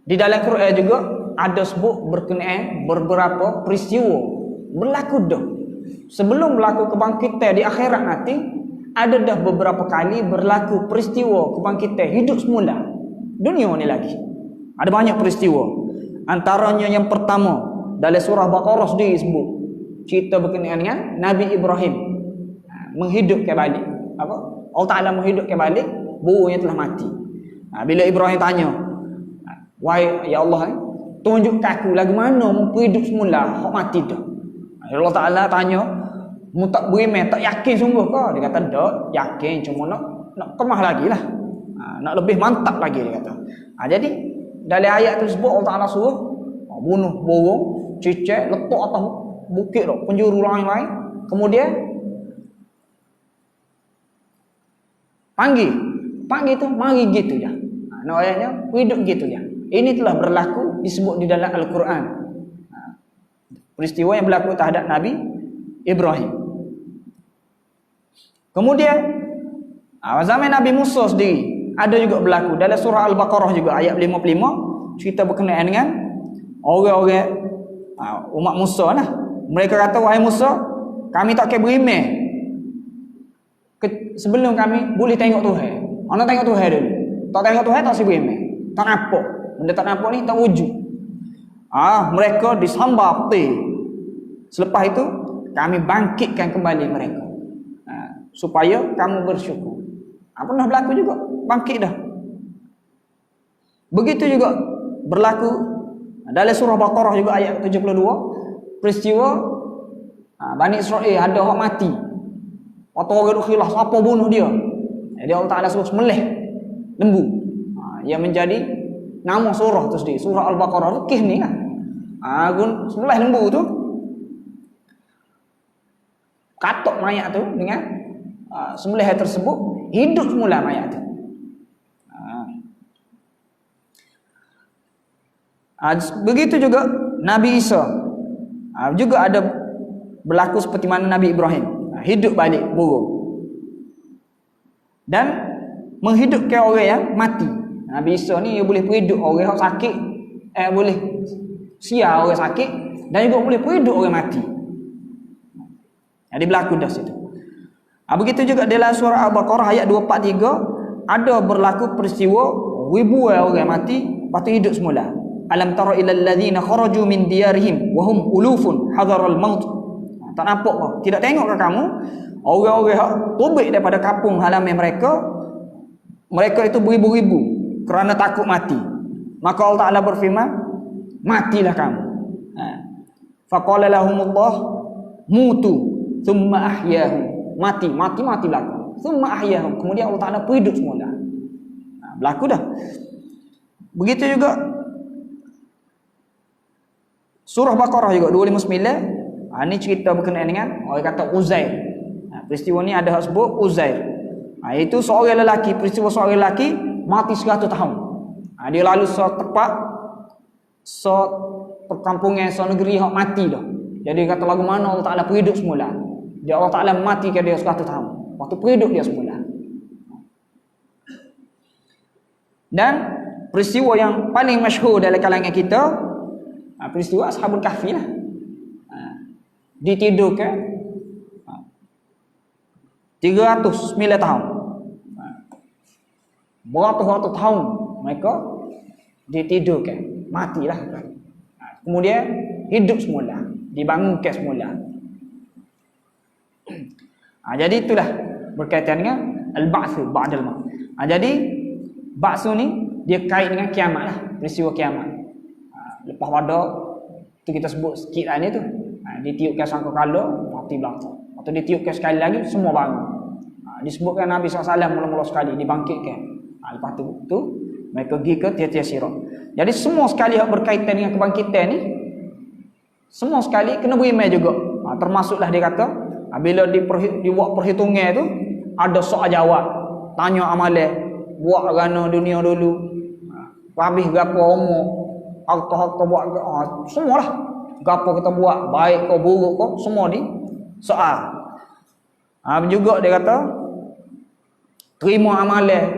di dalam Quran juga ada sebut berkenaan beberapa peristiwa berlaku dah sebelum berlaku kebangkitan di akhirat nanti. Ada dah beberapa kali berlaku peristiwa kebangkitan hidup semula dunia ni lagi. Ada banyak peristiwa. Antaranya yang pertama dalam surah Baqarah sendiri sebut cerita berkenaan dengan Nabi Ibrahim menghidupkan balik. Allah Ta'ala menghidupkan balik burung yang telah mati. Bila Ibrahim tanya, wahai ya Allah, tunjuk aku lagu mana mampu hidup semula hak mati dah. Allah Ta'ala tanya, mu tak beriman, tak yakin sungguh kau? Dia kata tak, yakin, cuma nak kemah lagi lah, nak lebih mantap lagi, dia kata. Jadi dalam ayat tersebut Allah Ta'ala suruh bunuh burung, cicak, letak atas bukit tu, penjuru lain-lain. Kemudian panggil tu, mari gitu je. Ayatnya hidup gitu je. Ini telah berlaku, disebut di dalam Al-Quran. Peristiwa yang berlaku terhadap Nabi Ibrahim. Kemudian zaman Nabi Musa sendiri ada juga berlaku dalam surah Al-Baqarah juga ayat 55, cerita berkenaan dengan orang-orang umat Musa lah. Mereka kata, wahai Musa, kami tak akan beriman sebelum kami boleh tengok Tuhan. Ana tengok Tuhan dulu. Tak tengok Tuhan tak beriman. Tak nampak. Benda tak nampak ni tak wujud. Mereka disambar peti. Selepas itu kami bangkitkan kembali mereka. Supaya kamu bersyukur. Pernah berlaku juga. Bangkit dah. Begitu juga berlaku dalam surah Baqarah juga ayat 72, peristiwa Bani Israel ada orang mati. Atau orang duk khilaf siapa bunuh dia. Jadi Allah Taala suruh sembelih lembu. Yang menjadi nama surah tu sendiri. Surah Al-Baqarah tu kisah ni kan. Gun sembelih lembu tu. Katok mayat tu dengan sembelihan tersebut hidup semula mayat tu. Begitu juga Nabi Isa juga ada berlaku seperti mana Nabi Ibrahim, hidup balik burung dan menghidupkan orang yang mati. Nabi Isa ni dia boleh perhidup orang yang sakit, boleh siar orang sakit dan juga boleh perhidup orang mati. Jadi berlaku dah situ. Begitu juga dalam surah Al-Baqarah ayat 243 ada berlaku peristiwa ribuan orang mati lepas tu hidup semula. Alam tara ilal ladzina kharaju min diyarihim wa hum ulufun hadaral maut. Tak nampak ke? Tidak tengok ke kamu orang-orang yang tobek daripada kampung halaman mereka, mereka itu beribu-ribu kerana takut mati. Maka Allah Taala berfirman, matilah kamu. Faqala lahumullah mutu thumma ahyahum. Matilah kamu. Thumma ahyahum. Kemudian Allah Taala hidup semula. Berlaku dah. Begitu juga surah Baqarah juga 259. Ini cerita berkenaan dengan orang kata Uzair. Peristiwa ni ada hak sebut Uzair. Itu seorang lelaki, peristiwa seorang lelaki mati 100 tahun. Dia lalu setepat perkampungan negeri hak mati dah. Jadi kata lagu mana Allah Taala hidup semula. Dia Allah Taala matikan dia 100 tahun. Waktu hidup dia semula. Dan peristiwa yang paling masyhur dalam kalangan kita, peristiwa Ashabul Kahfi lah. Ditidurkan 309 tahun. Beratus-ratus tahun mereka ditidurkan, matilah. Kemudian hidup semula, dibangunkan semula. Jadi itulah berkaitan dengan al-ba'tsu ba'dal maut. Jadi ba'tsu ni dia kait dengan kiamat lah, peristiwa kiamat. Lepas pada tu kita sebut sikit lah ni tu. Ditiupkan sangkakala, mati belakang. Atau ditiupkan sekali lagi, semua bangun. Disebutkan Nabi SAW mula-mula sekali dibangkitkan. Lepas tu mereka pergi ke tiap-tiap sirat. Jadi semua sekali yang berkaitan dengan kebangkitan ni, semua sekali kena beriman juga. Termasuklah dia kata, bila dibuat perhitungan tu, ada soal jawab. Tanya amalan, buat kerana dunia dulu. Habis berapa umur, harta-harta buat, semualah. Apa kita buat, baik ke buruk ke, semua ni soal. Juga dia kata terima amalan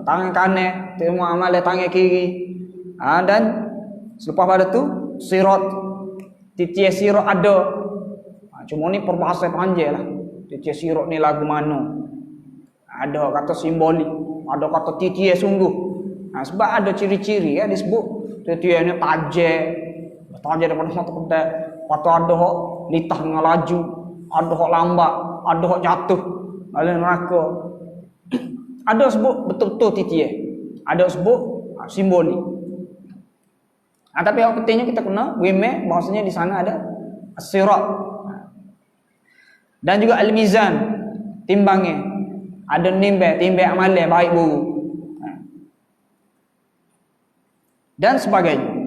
tangan kanan, terima amalan tangan kiri. Dan selepas pada tu sirat, titian sirat ada. Cuma ni perbahasan panjang lah. Titian sirat ni lagu mana? Ada kata simbolik, ada kata titian sungguh. Sebab ada ciri-ciri ya disebut titian ni tajam. Tajam daripada satu kedai. Lepas tu ada hak litah dengan laju, ada hak lambat, ada hak jatuh dalam neraka. Ada sebut betul-betul titian, ada sebut simbolik. Tapi yang pentingnya kita kena beriman bahasanya di sana ada as-sirat. Dan juga al-mizan, timbangnya. Ada timbang amalan baik buruk. Dan sebagainya.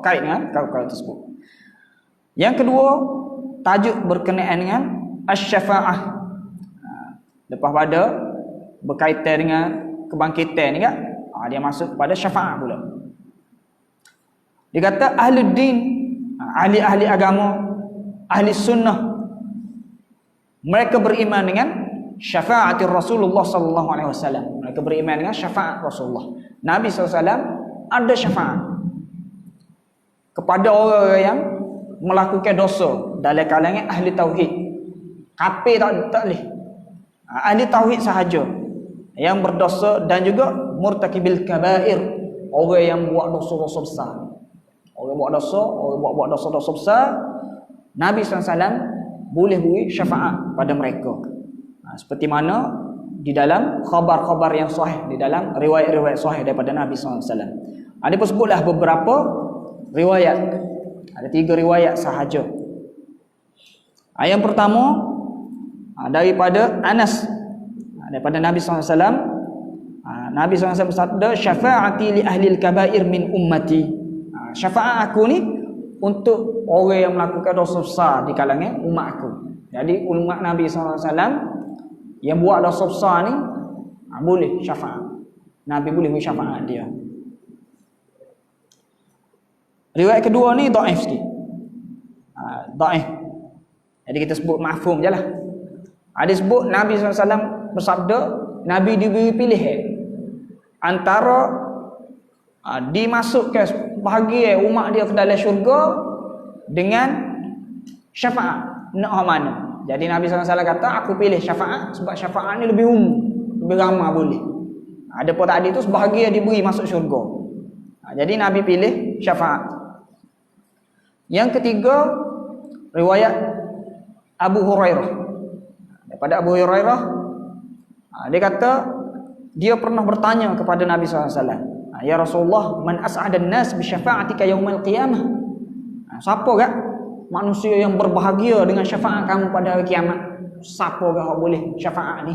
Kait dengan perkara tersebut. Yang kedua, tajuk berkenaan dengan asy-syafa'ah. Lepas pada berkaitan dengan kebangkitan ni kan, dia masuk pada syafa'ah pula. Dia kata ahli din, ahli-ahli agama, ahli sunnah, mereka beriman dengan syafa'atir Rasulullah sallallahu alaihi wasallam. Mereka beriman dengan syafaat Rasulullah. Nabi sallallahu alaihi wasallam ada syafaat kepada orang yang melakukan dosa dalam kalangan ahli tauhid. Kafir tak boleh. Ahli tauhid sahaja yang berdosa dan juga murtakibil kabair, orang yang buat dosa-dosa besar. Orang buat dosa-dosa besar, Nabi SAW boleh beri syafaat pada mereka. Seperti mana di dalam khabar-khabar yang sahih, di dalam riwayat-riwayat sahih daripada Nabi SAW. Ada pun sebutlah beberapa riwayat. Ada 3 riwayat sahaja. Yang pertama daripada Anas, daripada Nabi SAW. Nabi SAW bersabda, "Syafa'ati li ahli al-kaba'ir min ummati." Syafaat aku ni untuk orang yang melakukan dosa besar di kalangan umat aku. Jadi umat Nabi SAW yang buat dosa besar ni boleh syafaat. Nabi boleh beri syafaat dia. Riwayat kedua ni dhaif sikit. Dhaif. Jadi kita sebut mafhum je lah. Ada sebut Nabi SAW bersabda, Nabi diberi pilihan antara dimasukkan bahagian umat dia ke dalam syurga dengan syafaat. Nak mana? Jadi Nabi SAW kata, aku pilih syafaat sebab syafaat ni lebih umum, lebih ramai boleh. Ada pun tadi tu sebahagian diberi masuk syurga. Jadi Nabi pilih syafaat. Yang ketiga, riwayat Abu Hurairah. Daripada Abu Hurairah, dia kata dia pernah bertanya kepada Nabi SAW, "Ya Rasulullah, man as'adan nas bi syafa'atika yaumal qiyamah?" Siapa gak manusia yang berbahagia dengan syafaat kamu pada hari kiamat? Siapa gak boleh syafaat ni?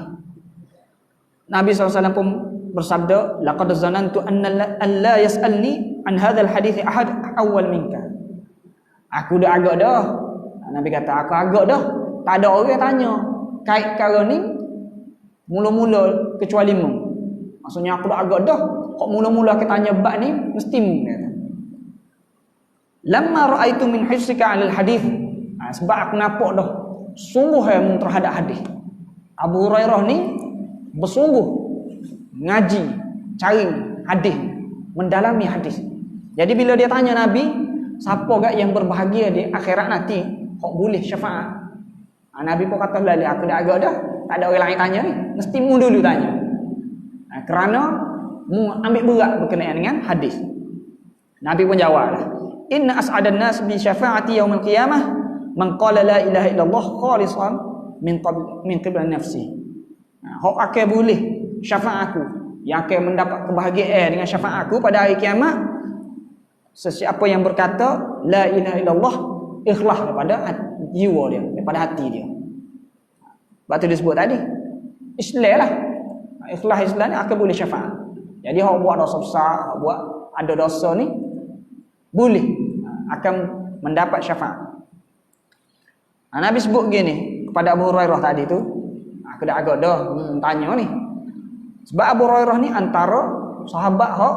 Nabi SAW pun bersabda, "Laqad zanantu anna la yas'alni an hadzal hadits ahad awwal minka." Aku dah agak dah. Nabi kata, aku agak dah. Tak ada orang tanya kait perkara ni mula-mula kecuali mu. Maksudnya aku dah agak dah. Kok mula-mula aku tanya bab ni mesti mu. Lamma ra'aitu min hirsika 'alal hadits. Sebab aku nampak dah sungguh mu terhadap hadis. Abu Hurairah ni bersungguh ngaji, cari hadis, mendalami hadis. Jadi bila dia tanya Nabi, siapa gak yang berbahagia di akhirat nanti kok boleh syafaat? Nabi pun kata, "Lali aku dah agak dah. Tak ada orang lain tanya ni. Mesti mu dulu tanya." Kerana mu ambil berat berkenaan dengan hadis. Nabi pun jawablah, "Inna as'adan nas bi syafaati yaumil qiyamah man qala la ilaha illallah khalisan min qibla nafsi." Hok akan boleh syafaat aku, yang akan mendapat kebahagiaan dengan syafaat aku pada hari kiamat, sesiapa yang berkata la ilaha illallah ikhlas daripada jiwa dia, daripada hati dia. Sebab tu disebut tadi Islam lah. Ikhlas Islam ni akan boleh syafaat. Jadi hok buat dosa besar, hok buat ada dosa ni boleh akan mendapat syafaat. Nabi sebut gini kepada Abu Hurairah tadi tu, aku dah agak dah tanya ni. Sebab Abu Hurairah ni antara sahabat hok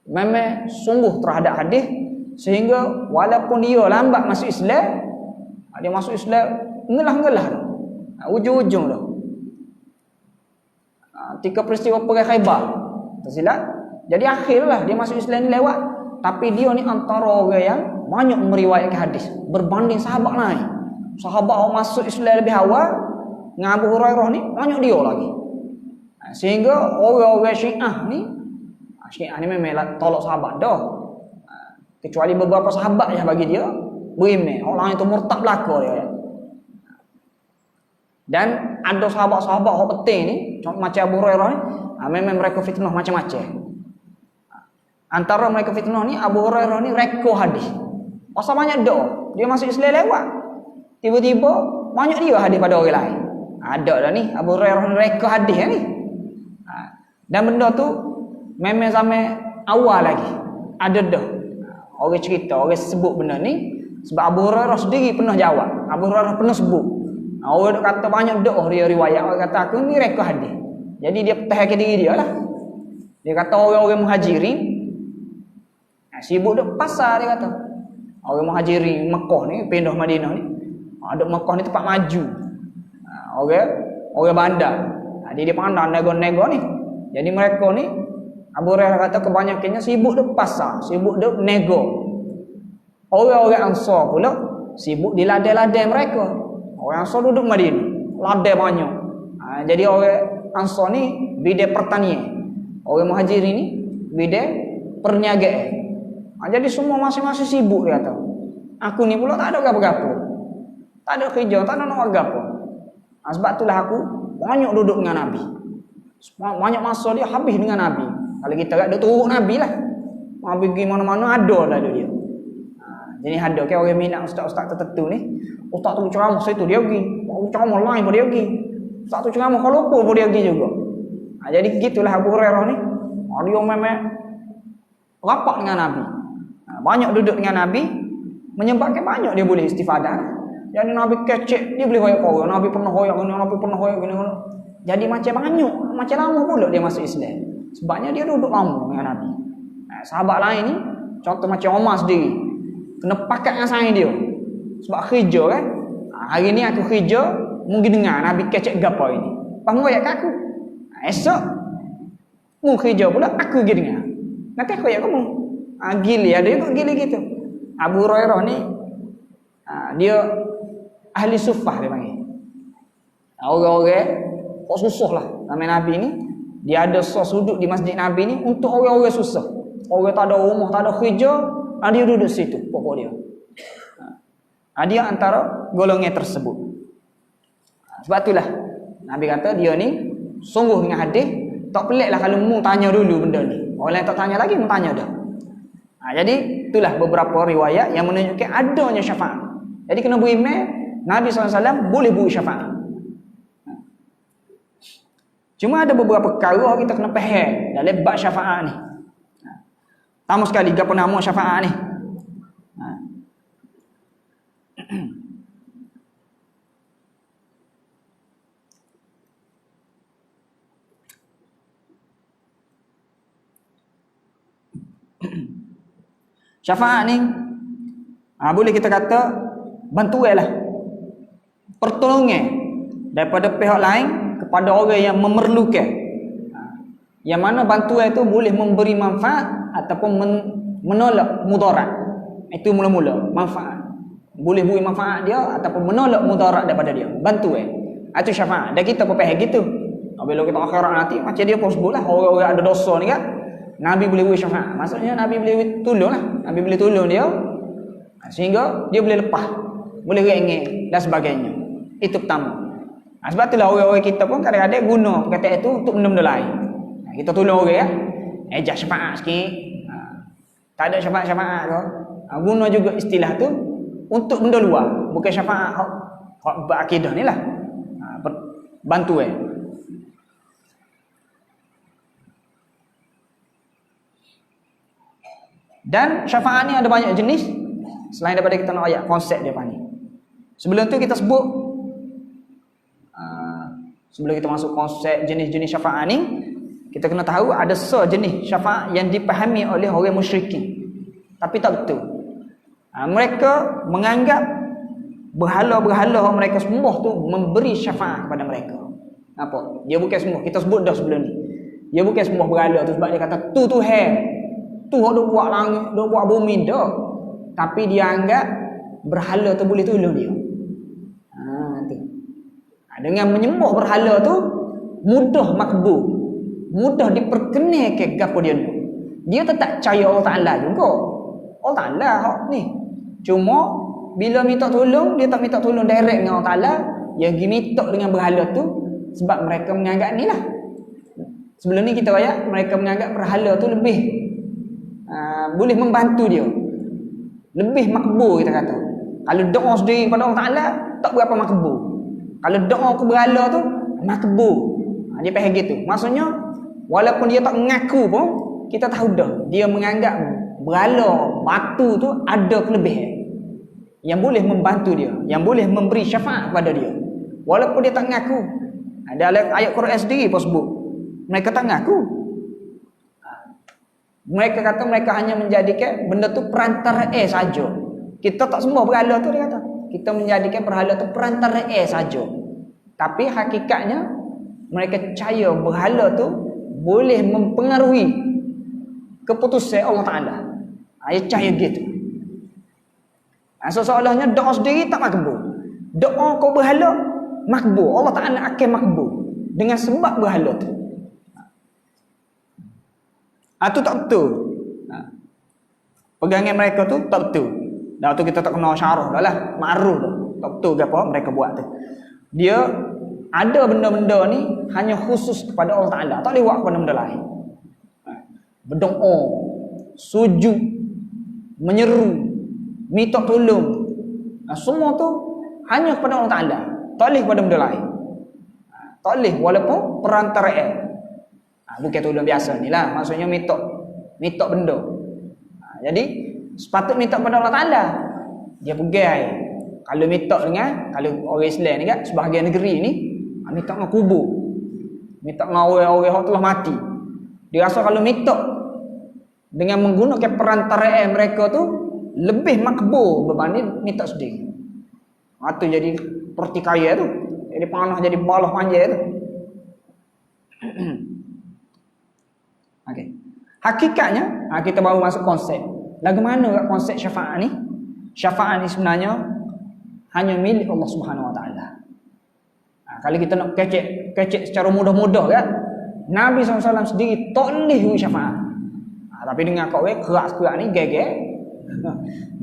memang sungguh terhadap hadis, sehingga walaupun dia lambat masuk Islam, dia masuk Islam ngelah-ngelah dah. Ujung-ujung dah. Ketika peristiwa perang Khaibar tersilap, jadi akhirlah dia masuk Islam ni lewat. Tapi dia ni antara orang yang banyak meriwayatkan hadis berbanding sahabat lain. Sahabat yang masuk Islam lebih awal dengan Abu Hurairah ni banyak dia lagi. Sehingga orang-orang Syiah ni memang tolak sahabat dah. Kecuali beberapa sahabat yang bagi dia beriman. Orang itu murtad belaka dia. Dan ada sahabat-sahabat yang penting ni, macam Abu Hurairah ni, memang mereka fitnah macam-macam. Antara mereka fitnah ni, Abu Hurairah ni reko hadis. Pasal banyak doa. Dia masuk Islam lewat. Tiba-tiba banyak dia hadis pada orang lain. Ada dah ni Abu Hurairah ni reko hadis ni. Dan benda tu memang sampai awal lagi. Ada dah. Orang cerita, orang sebut benda ni sebab Abu Hurairah sendiri pernah jawab. Abu Hurairah pernah sebut. Orang kata banyak doa dia riwayat. Orang kata aku ni reko hadis. Jadi dia pertahankan diri dia lah. Dia kata orang-orang muhajirin sibuk duk pasar, dia kata. Orang muhajirin Mekah ni pindah Madinah ni. Duk Mekah ni tempat maju. Orang bandar. Jadi dia pandang nego-nego ni. Jadi mereka ni Abu Hurairah kata kebanyakannya sibuk duk pasar, sibuk duk nego. Orang-orang Ansar pula sibuk di ladang-ladang mereka. Orang Ansar duduk Madinah, ladang banyak. Jadi orang Ansar ni bidang pertanian. Orang Muhajirin ni bidang perniagaan. Jadi semua masing-masing sibuk, dia kata. Aku ni pula tak ada apa-apa. Tak ada kerja, tak ada nak apa. Sebab itulah aku banyak duduk dengan Nabi. Banyak masa dia habis dengan Nabi. Kalau kita kat duk turut Nabi lah. Nabi pergi mana-mana ada lah dia. Jadi ada ke orang minat ustaz-ustaz tertentu ni. Ustaz tu ceramah situ dia pergi. Ceramah lain pun dia pergi. Ustaz tu ceramah kalau lupa pun dia pergi juga. Jadi gitulah Abu Hurairah ni. Dia memang rapat dengan Nabi. Banyak duduk dengan Nabi, menyebabkan banyak dia boleh istifadah. Jadi Nabi kecek, dia boleh royak orang. Nabi pernah royak gini, Nabi pernah royak gini. Jadi macam banyak, macam lama pula dia masuk Islam. Sebabnya dia duduk lama dengan Nabi. Sahabat lain ni, contoh macam Umar sendiri, kena pakat dengan saya dia. Sebab kerja kan. Hari ni aku kerja, mungkin dengar Nabi kecek gapo ini. Pas royak kat aku. Esok, mu kerja pula, aku pergi dengar. Nanti aku royak kamu. Gili, ada juga gili gitu. Abu Hurairah ni, dia ahli sufah dia panggil. Orang-orang kok susah lah nama Nabi ni. Dia ada sudut di masjid Nabi ni untuk orang-orang susah. Orang tak ada rumah, tak ada kerja, dia duduk situ pokok dia. Dia antara golongan tersebut. Sebab itulah Nabi kata dia ni sungguh dengan hadis, tak pelik lah kalau mu tanya dulu benda ni. Orang lain tak tanya lagi, mu tanya dah. Jadi itulah beberapa riwayat yang menunjukkan adanya syafaat. Jadi kena beriman Nabi SAW boleh beri syafaat. Cuma ada beberapa perkara kita kena faham dalam bab syafaat ni. Pertama sekali, apa nama syafaat ni? Syafaat ni boleh kita kata bantuan lah, pertolongan daripada pihak lain kepada orang yang memerlukan. Yang mana bantuan itu boleh memberi manfaat ataupun menolak mudarat. Itu mula-mula manfaat. Boleh beri manfaat dia ataupun menolak mudarat daripada dia. Bantuan. Itu syafaat. Dan kita pun faham gitu. Bila kita akhirat nanti macam dia pun sebutlah orang-orang ada dosa ni kan, Nabi boleh beri syafaat. Maksudnya Nabi boleh tolong lah. Nabi boleh tolong dia sehingga dia boleh lepas, boleh rengek dan sebagainya. Itu pertama. Sebab itulah orang-orang kita pun kadang-kadang guna perkataan itu untuk benda-benda lain. Kita tolong orang ya, ejak syafaat sikit. Tak ada syafaat-syafaat tu. Guna juga istilah tu untuk benda luar, bukan syafaat hak berakidah ni lah. Bantuan. Dan syafaat ni ada banyak jenis. Selain daripada kita nak ayat konsep dia ni. Sebelum tu kita sebut, sebelum kita masuk konsep jenis-jenis syafaat ni, kita kena tahu ada sejenis syafaat yang dipahami oleh orang musyrikin, tapi tak betul. Mereka menganggap berhala-berhala mereka sembah tu memberi syafaat kepada mereka. Apa? Dia bukan sembah, kita sebut dah sebelum ni. Dia bukan sembah berhala tu sebab dia kata tu Tuhan. Tu hak duk buat langit, duk buat bumi dah. Tapi dia anggap berhala tu boleh tolong dia. Tu. Dengan menyembah berhala tu mudah makbul, mudah diperkenalkan gapo dia ni. Dia tetap percaya Allah Taala juga. Allah Taala hak ni. Cuma bila minta tolong, dia tak minta tolong direct dengan Allah Taala, dia pergi minta dengan berhala tu sebab mereka menganggap ni lah. Sebelum ni kita ayat mereka menganggap berhala tu lebih boleh membantu dia, lebih makbul kita kata. Kalau doa sendiri kepada Allah Taala tak berapa makbul. Kalau doa ke berhala tu makbul. Dia faham gitu. Maksudnya walaupun dia tak mengaku pun kita tahu dah dia menganggap berhala batu tu ada kelebihan yang boleh membantu dia, yang boleh memberi syafaat kepada dia walaupun dia tak mengaku. Ada ayat Quran sendiri pun sebut mereka tak mengaku. Mereka kata mereka hanya menjadikan benda tu perantara saja. Kita tak sembah berhala tu, dia kata. Kita menjadikan berhala tu perantara saja. Tapi hakikatnya mereka percaya berhala tu boleh mempengaruhi keputusan Allah Taala. Dia percaya gitu. Seolah-olahnya doa sendiri tak makbul. Doa kau berhala makbul. Allah Taala akan makbul dengan sebab berhala tu. Itu tak betul. Pegangan mereka tu tak betul. Dah tu kita tak kena syarah dah lah. Ma'ruf dah. Tak betul ke apa mereka buat tu. Dia ada benda-benda ni hanya khusus kepada Allah Ta'ala. Tak boleh buat kepada benda lain. berdoa, sujud, menyeru, minta tolong. Semua tu hanya kepada Allah Ta'ala. Tak boleh kepada benda lain. Tak boleh walaupun perantaraan. Bukan tolong biasa ni lah. Maksudnya minta benda. Jadi sepatut minta kepada Allah Ta'ala. Dia pegang. Kalau minta dengan, kalau orang Islam ni kan, sebahagian negeri ni, minta dengan kubur. Minta dengan orang-orang yang telah mati. Dia rasa kalau minta dengan menggunakan perantaraan mereka tu lebih makbul berbanding minta sendiri. Itu jadi pertikaian tu. Jadi panah jadi balah panjang tu. Okey. Hakikatnya, kita baru masuk konsep. Lagu mana konsep syafaat ni? Syafaat ni sebenarnya hanya milik Allah Subhanahu Wa Taala. Kalau kita nak kecek secara mudah-mudah kan, Nabi SAW sendiri tak boleh beri syafaat. Tapi dengan kau kerak-kerak ni gege.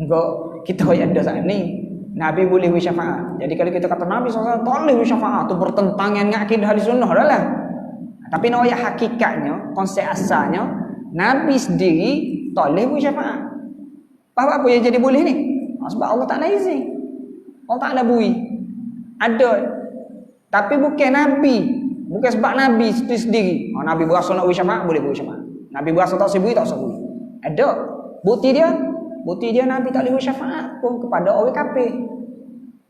Enggak kita ada saat ni Nabi boleh beri syafaat. Jadi kalau kita kata Nabi SAW tak boleh beri syafaat, tu bertentangan dengan akidah ahli sunnah dah lah. Tapi nak ayat hakikatnya, konsep asalnya, Nabi sendiri tak boleh beri syafaat. Apa yang jadi boleh ni? Sebab Allah Ta'ala izin. Allah Ta'ala beri. Ada. Tapi bukan Nabi. Bukan sebab Nabi sendiri. Nabi berasa nak beri syafaat, boleh beri syafaat. Nabi berasa tak usah beri, tak usah beri. Ada. Bukti dia Nabi tak boleh beri syafaat pun kepada orang kafir.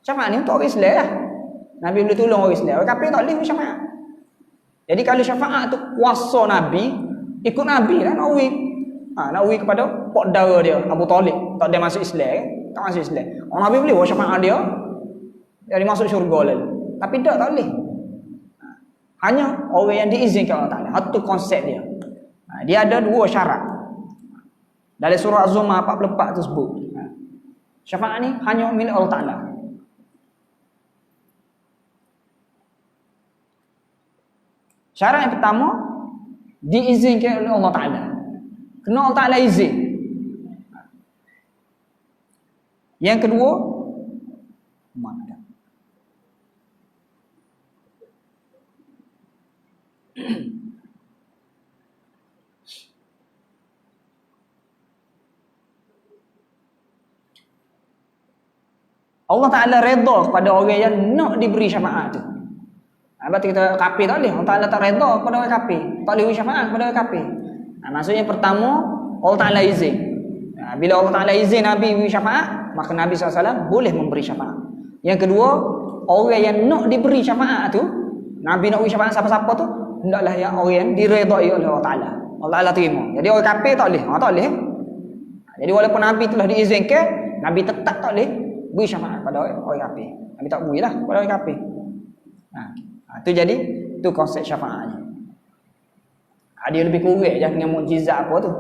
Syafaat ni untuk orang Islam lah. Nabi boleh tolong orang Islam. Orang kafir tak boleh beri syafaat. Jadi kalau syafaat tu kuasa Nabi, ikut Nabi lah nak beri. Nak beri kepada pak dara dia, Abu Talib. Tak dia masuk Islam. Tak masuk Islam. Orang Nabi boleh beri syafaat dia. Dia masuk syurga lalu. Tapi tak boleh. Hanya orang yang diizinkan Allah Ta'ala. Itu konsep dia. Dia ada dua syarat. Dalam surah Az-Zumar 44 tu sebut. Syafaat ni hanya milik Allah Ta'ala. Syarat yang pertama, diizinkan oleh Allah Ta'ala. Kena Allah Ta'ala izin. Yang kedua, mana dah? Allah Ta'ala redha kepada orang yang nak diberi syafaat tu. Berarti kita kafir tak boleh. Allah Ta'ala tak redha kepada orang kafir. Tak boleh beri syafaat kepada orang kafir. Maksudnya pertama, Allah Ta'ala izin. Bila Allah Ta'ala izin Nabi beri syafaat, maka Nabi SAW boleh memberi syafaat. Yang kedua, orang yang nak diberi syafaat tu, Nabi nak beri syafaat siapa-siapa tu, hendaklah yang orang yang diredai oleh Allah Ta'ala. Allah Ta'ala terima. Jadi orang kafir tak boleh. Tak boleh. Jadi walaupun Nabi telah diizinkan, Nabi tetap tak boleh beri syafaat pada orang kafir. Nabi tak beri lah pada orang kafir. Itu jadi, itu konsep syafaatnya. Dia lebih kurang je dengan mukjizat apa tu.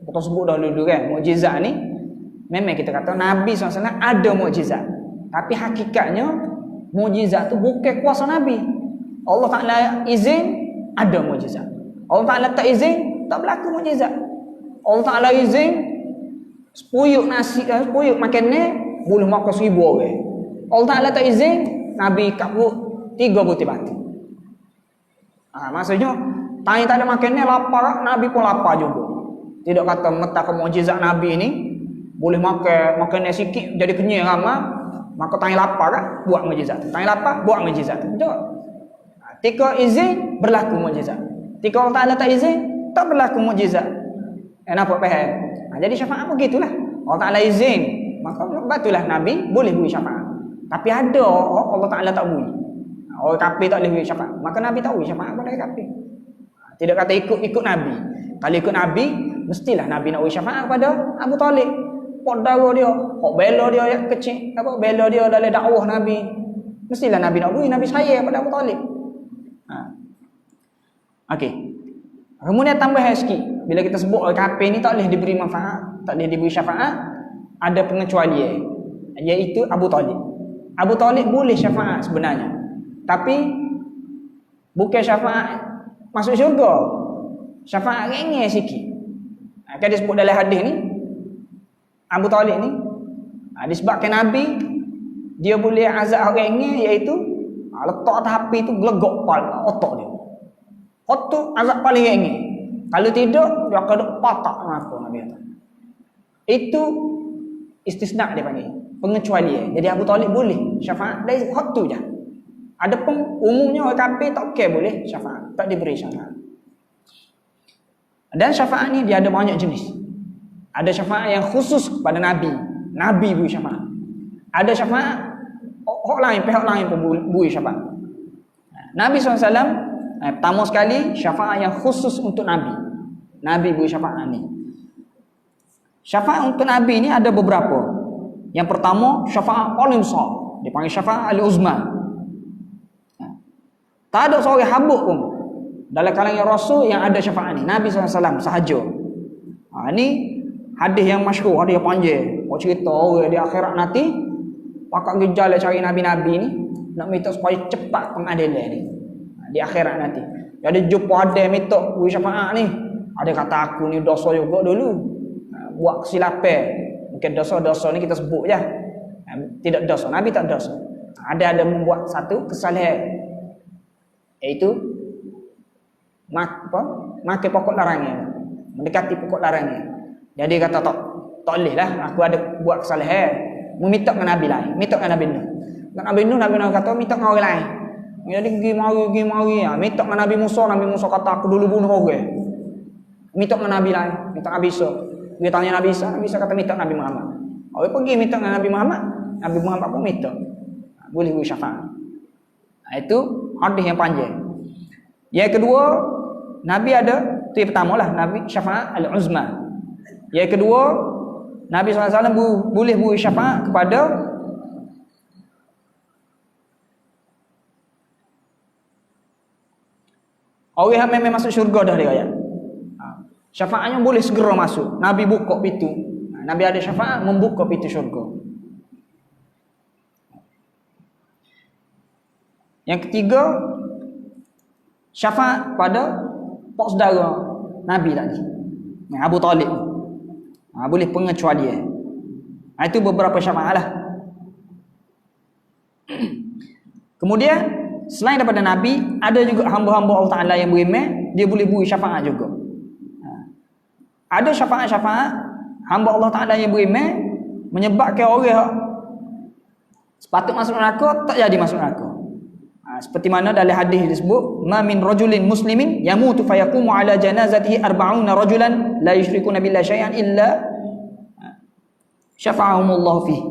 Kita sebut dahulu kan, mukjizat ni memang kita kata Nabi SAW ada mukjizat. Tapi hakikatnya mukjizat tu bukan kuasa Nabi. Allah Ta'ala izin, ada mukjizat. Allah Ta'ala tak izin, tak berlaku mukjizat. Allah Ta'ala izin, sepuyuk nasi, sepuyuk makan ni boleh makan 1000 orang. Allah Ta'ala tak izin, Nabi kabut 3 butir batu. Maksudnya tanya tak ada makan ni lapar, Nabi pun lapar juga. Tidak kata mengetahui mukjizat Nabi ni boleh makan ni sikit jadi kenyang ramai, maka tanya lapar kan buat mukjizat. Tanya lapar buat mukjizat. Tidak. Tika izin berlaku mukjizat. Tika Allah Ta'ala tak izin, tak berlaku mukjizat. Nampak faham? Jadi syafaat pun gitulah. Allah Ta'ala izin, maka betullah Nabi boleh beri syafaat. Tapi ada Allah Ta'ala tak beri. Orang kafir tak boleh beri syafaat. Maka Nabi tak beri syafaat kepada orang kafir. Tidak kata ikut Nabi. Kalau ikut Nabi, mestilah Nabi nak beri syafaat kepada Abu Talib. Podara dia, bela dia kecil, bela dia dalam dakwah Nabi. Mestilah Nabi nak beri, Nabi sayang pada Abu Talib. Okey. Kemudian tambah sikit. Bila kita sebut orang kafir ni tak boleh diberi manfaat, tak boleh diberi syafaat, ada pengecualian, iaitu Abu Talib. Abu Talib boleh syafaat sebenarnya. Tapi bukan syafaat masuk syurga. Syafaat ringan sikit. Kan disebut dalam hadis ni, Abu Talib ni disebabkan Nabi dia boleh azab orang ringan, iaitu letak atas api tu gelegok kepala otak dia. Otak azab paling ringan. Kalau tidak, dia akan patak neraka Nabi kata. Itu istisna dia panggil, pengecualian. Jadi Abu Talib boleh syafaat dari waktu je. Adapun umumnya orang kafir tak boleh syafaat, tak diberi syafaat. Dan syafaat ni dia ada banyak jenis. Ada syafaat yang khusus kepada Nabi. Nabi beri syafaat. Ada syafaat orang lain, pihak lain pun beri syafaat. Nabi SAW pertama sekali syafaat yang khusus untuk Nabi. Nabi beri syafaat ni. Syafaat untuk Nabi ni ada beberapa. Yang pertama syafaat paling besar, dipanggil syafaat al-uzma. Tak ada seorang habuk pun dalam kalangan Rasul yang ada syafaat ni. Nabi SAW sahaja. Ni hadis yang masyhur, hadis yang panjang. Orang cerita orang di akhirat nanti pakak gejala cari nabi-nabi ni nak minta supaya cepat pengadilan ni di akhirat nanti. Jadi jumpa ada minta beri syafaat ni. Ada kata aku ni dosa juga dulu. Buat kesilapan. Mungkin dosa-dosa ni kita sebut je. Tidak dosa. Nabi tak dosa. Ada membuat satu kesalahan. Iaitu makan pokok larangan. Mendekati pokok larangan. Jadi kata tak boleh lah. Aku ada buat kesalahan. Meminta dengan Nabi lain. Minta dengan Nabi Nuh. Nabi Nuh kata minta dengan orang lain. Jadi pergi mari. Minta dengan Nabi Musa kata aku dulu bunuh orang. Minta dengan Nabi lain. Minta Nabi Isa. Dia tanya Nabi Isa kata minta Nabi Muhammad. Orang pergi minta dengan Nabi Muhammad. Nabi Muhammad pun minta. Boleh beri syafaat. Itu hadis yang panjang. Yang kedua, Nabi ada, itu yang pertama lah, Nabi syafaat al-uzma. Yang kedua, Nabi SAW boleh beri syafaat kepada orang yang memang masuk syurga dah dia kaya. Syafaatnya boleh segera masuk. Nabi buka pintu. Nabi ada syafaat membuka pintu syurga. Yang ketiga, syafaat pada pak saudara Nabi tadi, Abu Talib. Boleh pengecualian. Itu beberapa syafaat lah. Kemudian selain daripada Nabi, ada juga hamba-hamba Allah Ta'ala yang beriman, dia boleh beri syafaat juga. Ada syafaat-syafaat hamba Allah Ta'ala yang beriman menyebabkan orang sepatut masuk neraka tak jadi masuk neraka. Seperti mana dalam hadis disebut, ma min rajulin muslimin yamutu fayaqumu ala janazatihi 40 rajulan la yusyrikuna billahi syai'an illa syafa'ahumullah fihi.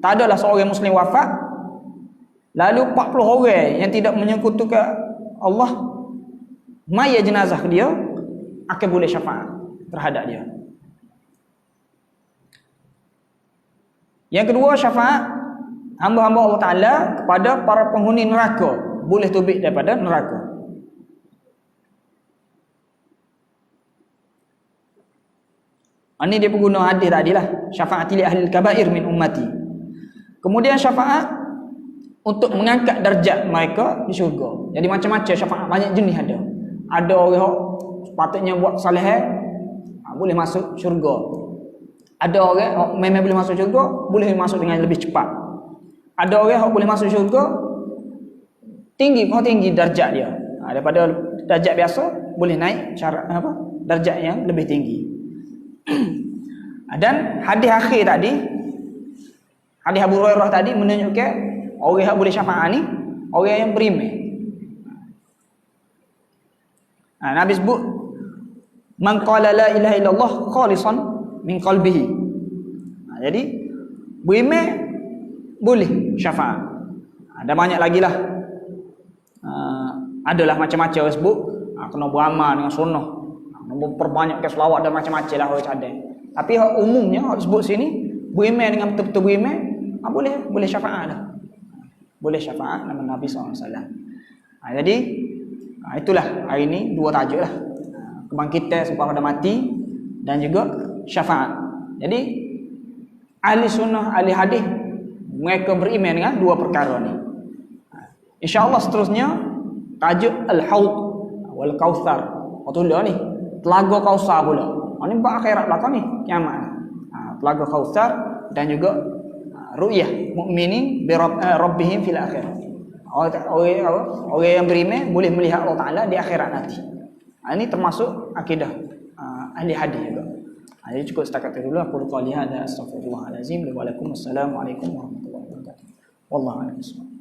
Tak adalah seorang muslim wafat lalu 40 orang yang tidak menyekutukan Allah, mayat jenazah dia akan boleh syafaat terhadap dia. Yang kedua, syafaat hamba-hamba Allah Ta'ala kepada para penghuni neraka, boleh tubik daripada neraka. Ini dia pengguna hadis tadilah, syafaat li ahli kabair min ummati. Kemudian syafaat untuk mengangkat darjat mereka di syurga. Jadi macam-macam syafaat, banyak jenis ada. Ada orang sepatutnya buat kesalahan, boleh masuk syurga. Ada orang memang boleh masuk syurga, boleh masuk dengan lebih cepat. Ada orang boleh masuk syurga tinggi darjat dia. Daripada darjat biasa boleh naik darjat yang lebih tinggi. Dan hadis akhir tadi, hadis Abu Hurairah tadi menunjukkan orang yang boleh syafaat ni orang yang beriman. Nabi sebut man qala la ilaha illallah khalisan min qalbihi. Jadi beriman boleh syafaat. Ada banyak lagi lah. Adalah macam-macam orang sebut. Kena beramal dengan sunnah. Memperbanyakkan selawat dan macam-macam lah orang ada. Tapi umumnya orang sebut sini beriman dengan betul-betul beriman, boleh syafaat lah. Boleh syafaat nama Nabi SAW. Jadi itulah hari ini dua tajuk lah. Kebangkitan selepas pada mati dan juga syafaat. Jadi ahli sunnah, ahli hadis, mereka beriman dengan dua perkara ni. InsyaAllah seterusnya tajuk Al-Haud wal Kautsar. Betul ni, Telaga Kautsar pula. Ini bab akhirat belakang ni, kiamat. Telaga Kautsar dan juga ru'yah mukminin bi rabbihim fil akhirah. Orang yang beriman boleh melihat Allah Taala di akhirat nanti. Ini termasuk akidah ahli hadis juga. Jadi cukup setakat itu dulu. Aku qali hadza astaghfirullahalazim wa lakum. Assalamualaikum warahmatullahi wabarakatuh. Wallahu a'lam.